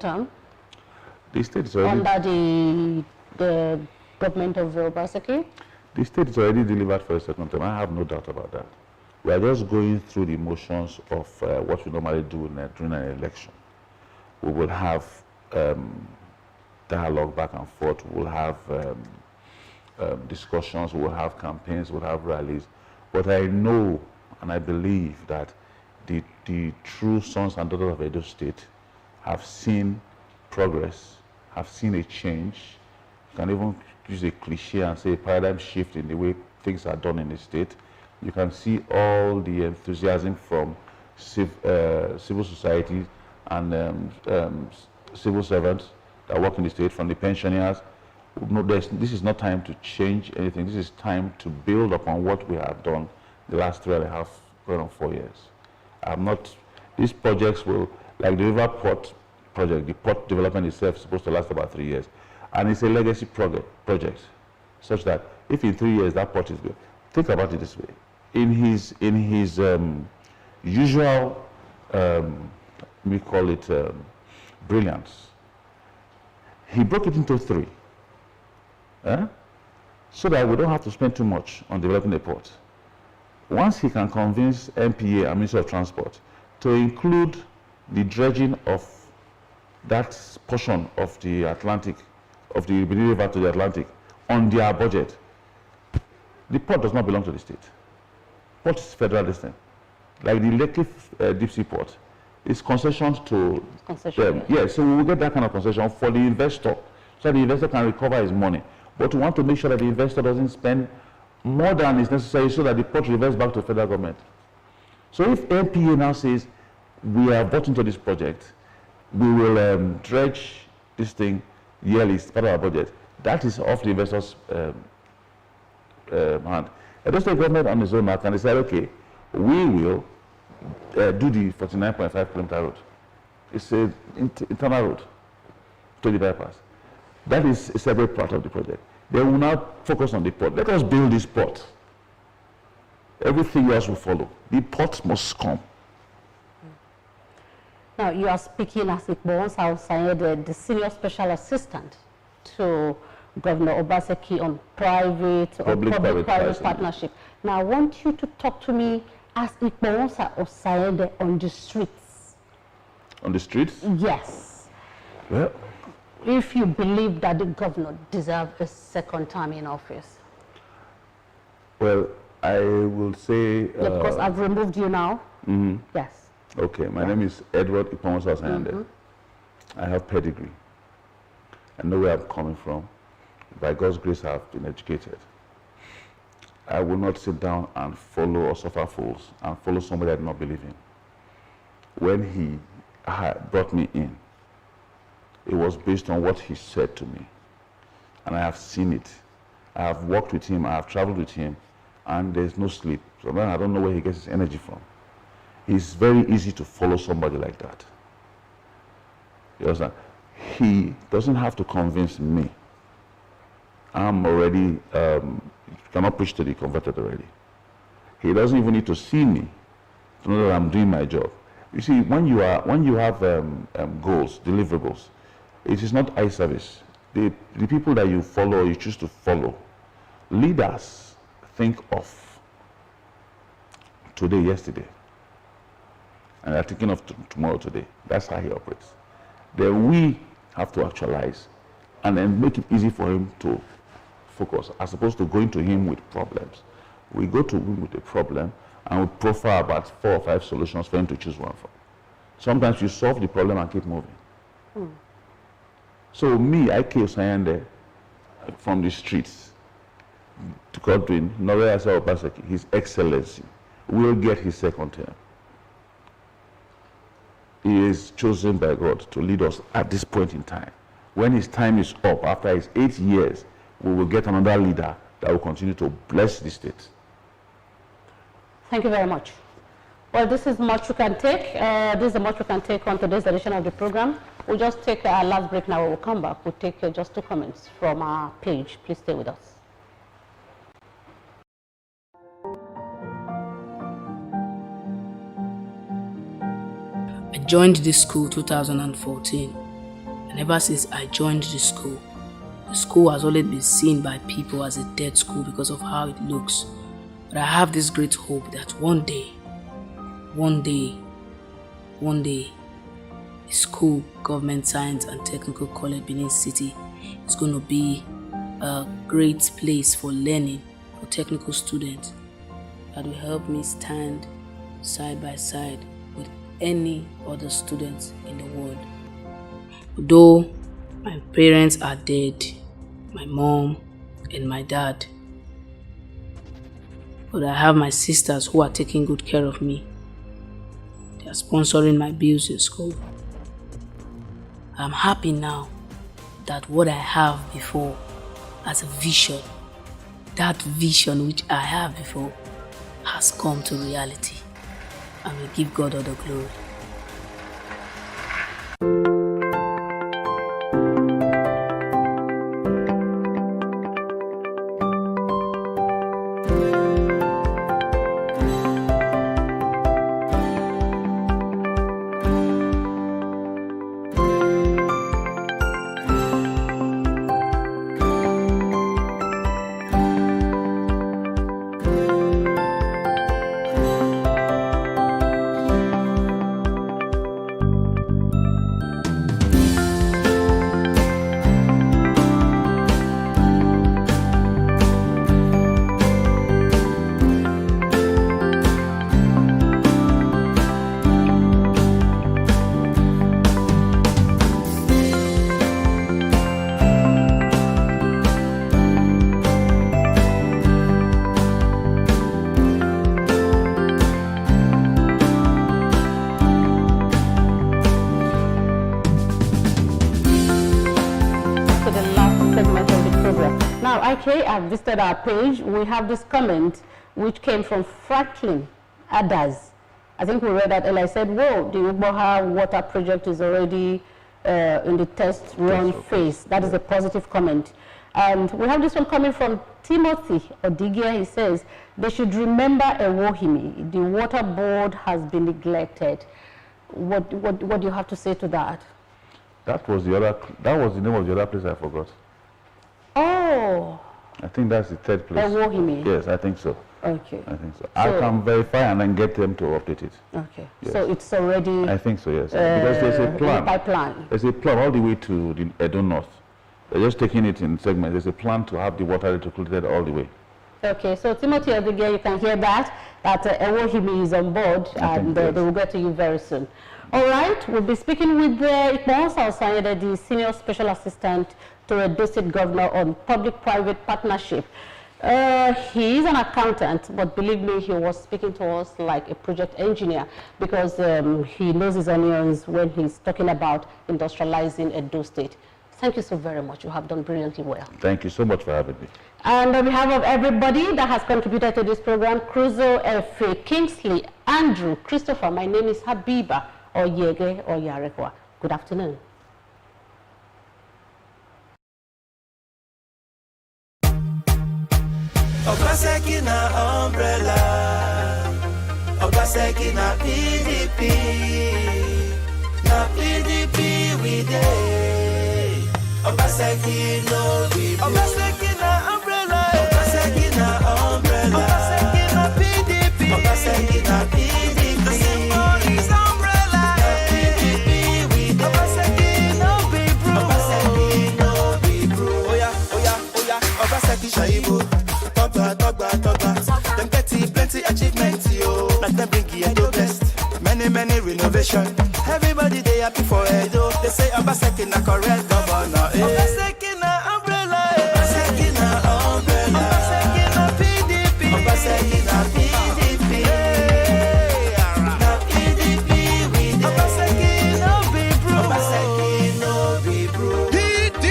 term? The state is already... Under the government of Obaseki? The state is already delivered for a second term. I have no doubt about that. We are just going through the motions of what we normally do during an election. We will have dialogue back and forth. We'll have discussions. We'll have campaigns. We'll have rallies. But I know and I believe that the true sons and daughters of Edo State have seen progress, have seen a change. You can even use a cliche and say a paradigm shift in the way things are done in the state. You can see all the enthusiasm from civil society and civil servants that work in the state, from the pensioners. No, this is not time to change anything. This is time to build upon what we have done the last 3.5, going on 4 years. I'm not, these projects will, like the River Port project, the port development itself is supposed to last about 3 years. And it's a legacy project, such that if in 3 years that port is good, think about it this way. In his usual, we call it brilliance, he broke it into 3, so that we don't have to spend too much on developing a port. Once he can convince MPA and Ministry of Transport to include the dredging of that portion of the Atlantic, of the Benin River to the Atlantic, on their budget, the port does not belong to the state. Port is federal distance. Like the Lekki deep sea port, it's concessions to them. Yeah, so we will get that kind of concession for the investor, so the investor can recover his money. But we want to make sure that the investor doesn't spend more than is necessary so that the port reverts back to the federal government. So if MPA now says, we are bought into this project, we will dredge this thing yearly, it's part of our budget, that is off the investor's hand. The state government on its own now can decide, okay, we will do the 49.5 kilometer road. It's an internal road to the bypass. That is a separate part of the project. They will now focus on the port. Let us build this port. Everything else will follow. The port must come. Now, you are speaking as Ikponmwosa Osayande, the senior special assistant to Governor Obaseki on public-private partnership. Now, I want you to talk to me as Ikponmwosa Osayande on the streets. On the streets? Yes. Well, if you believe that the governor deserves a second term in office. Well, I will say... yeah, because I've removed you now. Mm-hmm. Yes. Okay, my name is Edward Ikponmwosa Osayande. I have pedigree. I know where I'm coming from. By God's grace, I've been educated. I will not sit down and follow or suffer fools and follow somebody I do not believe in. When he brought me in, it was based on what he said to me. And I have seen it. I have worked with him, I have traveled with him, and there's no sleep. So then I don't know where he gets his energy from. It's very easy to follow somebody like that. You understand? He doesn't have to convince me. I'm already, cannot preach to the converted already. He doesn't even need to see me to know that I'm doing my job. You see, when you have goals, deliverables, it is not eye service. The people that you follow, you choose to follow. Leaders think of today, yesterday, and they're thinking of tomorrow, today. That's how he operates. Then we have to actualize and then make it easy for him to focus, as opposed to going to him with problems. We go to him with a problem and we profile about 4 or 5 solutions for him to choose one from. Sometimes you solve the problem and keep moving. So me, I.K. Osayande, from the streets, to Godwin, Obaseki, His Excellency, will get his second term. He is chosen by God to lead us at this point in time. When his time is up, after his 8 years, we will get another leader that will continue to bless the state. Thank you very much. Well, this is much we can take. This is the much we can take on today's edition of the program. We'll just take our last break now. We'll come back. We'll take just 2 comments from our page. Please stay with us. I joined this school 2014. And ever since I joined the school has always been seen by people as a dead school because of how it looks. But I have this great hope that one day, the school, Government Science and Technical College Benin City, is going to be a great place for learning for technical students that will help me stand side by side with any other students in the world. Though my parents are dead, my mom and my dad, but I have my sisters who are taking good care of me. They are sponsoring my bills in school. I'm happy now that what I have before as a vision, that vision which I have before, has come to reality, and we give God all the glory. Okay, I've visited our page. We have this comment which came from Franklin Adas. I think we read that earlier. I said, whoa, the Uboha water project is already in the test run phase. That is a positive comment. And we have this one coming from Timothy Odigia. He says, they should remember Ewohimi. The water board has been neglected. What do you have to say to that? That was the name of the other place I forgot. Oh. I think that's the third place. Ewohimi. Yes, I think so. Okay. I think so. I can verify and then get them to update it. Okay. Yes. So it's already... I think so, yes. Because there's a plan. Pipeline. There's a plan all the way to the Edo North. They're just taking it in segments. There's a plan to have the water recirculated all the way. Okay, so Timothy Odigia, you can hear that Ewohimi is on board, and they will get to you very soon. All right, we'll be speaking with Ikponmwosa Osayande, the Senior Special Assistant to the District Governor on Public-Private Partnership. He is an accountant, but believe me, he was speaking to us like a project engineer because he knows his onions when he's talking about industrializing Edo State. Thank you so very much. You have done brilliantly well. Thank you so much for having me. And on behalf of everybody that has contributed to this program, Cruzo, Efe, Kingsley, Andrew, Christopher, my name is Habiba Oyege Oyarekwa. Good afternoon. Obaseki na umbrella, Obaseki na PDP we dey. Obaseki no we Obaseki na umbrella, Obaseki na umbrella, Obaseki na PDP, Obaseki na PDP. The symbol is umbrella, PDP we dey. Obaseki no be bro, Obaseki no be bro. Oya, Obaseki shaibu. Them get plenty achievements, yo. Like them bring Edo best. Many renovation. Everybody they happy for Edo. They say Obaseki na correct.